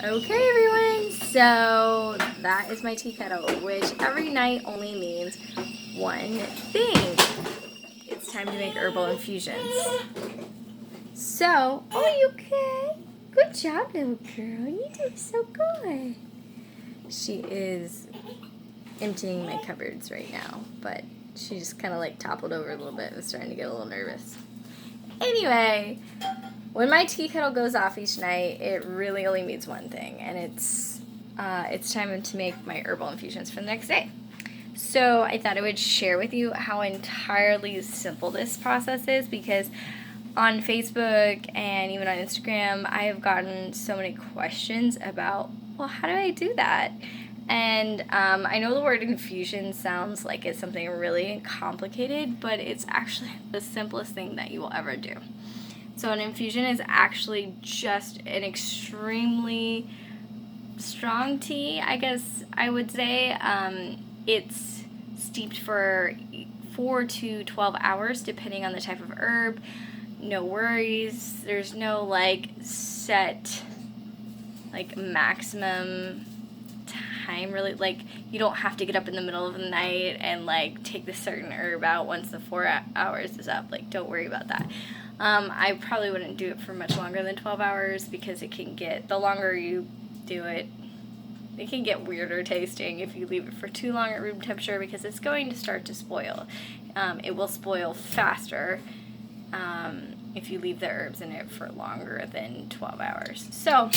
Okay, everyone, so that is my tea kettle, which every night only means one thing. It's time to make herbal infusions. So, oh, you okay? Good job, little girl. You did so good. She is emptying my cupboards right now, but she just kind of like toppled over a little bit and was starting to get a little nervous. Anyway, when my tea kettle goes off each night, it really only means one thing, and it's time to make my herbal infusions for the next day. So I thought I would share with you how entirely simple this process is, because on Facebook and even on Instagram, I have gotten so many questions about, well, how do I do that? And I know the word infusion sounds like it's something really complicated, but it's actually the simplest thing that you will ever do. So an infusion is actually just an extremely strong tea, I guess I would say. It's steeped for 4 to 12 hours, depending on the type of herb. No worries. There's no set maximum time, really. You don't have to get up in the middle of the night and take this certain herb out once the 4 hours is up. Don't worry about that. I probably wouldn't do it for much longer than 12 hours, because the longer you do it, it can get weirder tasting if you leave it for too long at room temperature, because it's going to start to spoil. It will spoil faster if you leave the herbs in it for longer than 12 hours. So,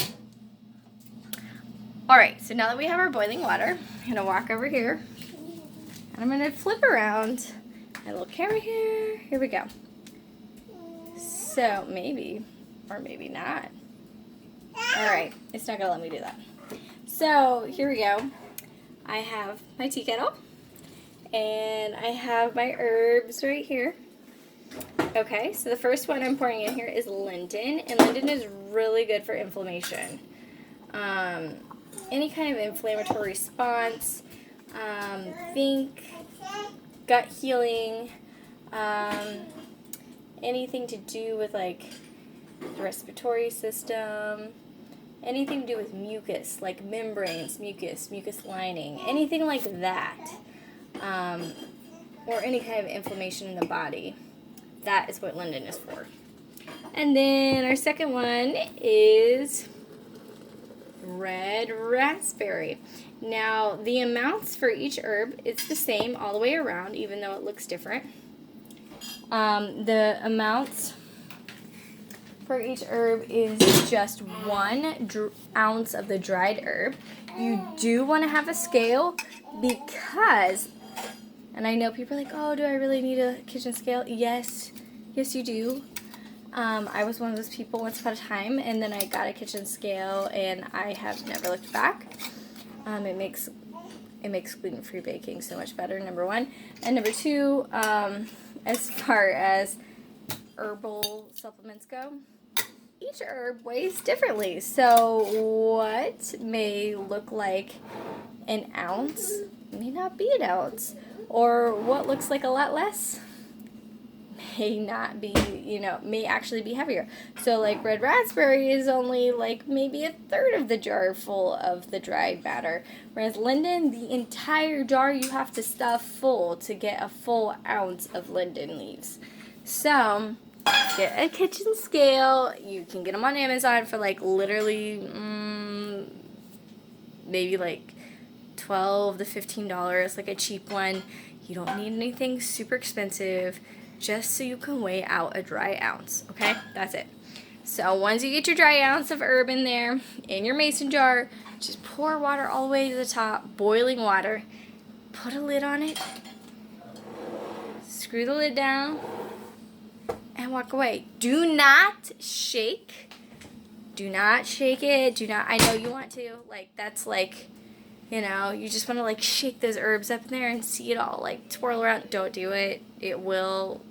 alright, so now that we have our boiling water, I'm going to walk over here, and I'm going to flip around my little camera here. Here we go. So, maybe, or maybe not. Alright, it's not going to let me do that. So, here we go. I have my tea kettle, and I have my herbs right here. Okay, so the first one I'm pouring in here is linden, and linden is really good for inflammation. Any kind of inflammatory response, think gut healing, anything to do with the respiratory system, anything to do with mucus, like membranes, mucus lining, anything like that, or any kind of inflammation in the body. That is what linden is for. And then our second one is red raspberry. Now, the amounts for each herb, it's the same all the way around, even though it looks different. The amounts for each herb is just 1 ounce of the dried herb. You do want to have a scale, because, and I know people are like, oh, do I really need a kitchen scale? Yes you do. I was one of those people once upon a time, and then I got a kitchen scale, and I have never looked back. It makes gluten-free baking so much better, number one. And number two, as far as herbal supplements go, each herb weighs differently. So what may look like an ounce may not be an ounce, or what looks like a lot less may not be, may actually be heavier. So red raspberry is only maybe 1/3 of the jar full of the dried batter, whereas linden, the entire jar you have to stuff full to get a full ounce of linden leaves. So get a kitchen scale. You can get them on Amazon for literally maybe $12 to $15, a cheap one. You don't need anything super expensive, just so you can weigh out a dry ounce, okay? That's it. So once you get your dry ounce of herb in there, in your mason jar, just pour water all the way to the top, boiling water, put a lid on it, screw the lid down, and walk away. Do not shake. Do not shake it. I know you want to, that's you just want to shake those herbs up in there and see it all twirl around. Don't do it. It will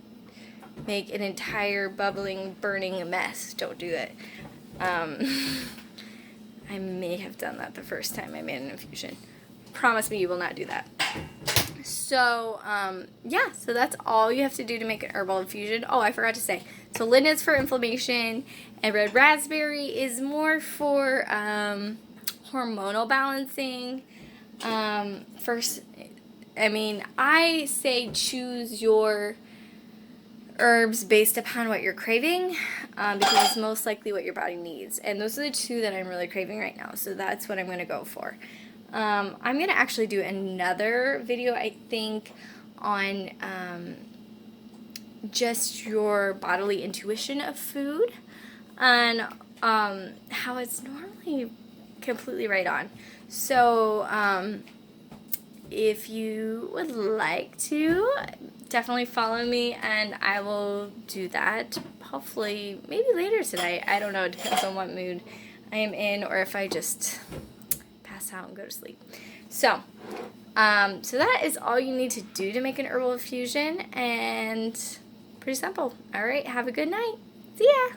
make an entire bubbling, burning mess. Don't do it. I may have done that the first time I made an infusion. Promise me you will not do that. So, yeah, so that's all you have to do to make an herbal infusion. Oh, I forgot to say, So lindens for inflammation, and red raspberry is more for hormonal balancing. First, I mean, I say choose your herbs based upon what you're craving, because it's most likely what your body needs. And those are the two that I'm really craving right now, so that's what I'm going to go for. I'm going to actually do another video, I think, on just your bodily intuition of food and how it's normally completely right on. So if you would like to, definitely follow me and I will do that hopefully maybe later today. I don't know, it depends on what mood I am in or if I just pass out and go to sleep. So that is all you need to do to make an herbal infusion, and pretty simple. All right, have a good night. See ya.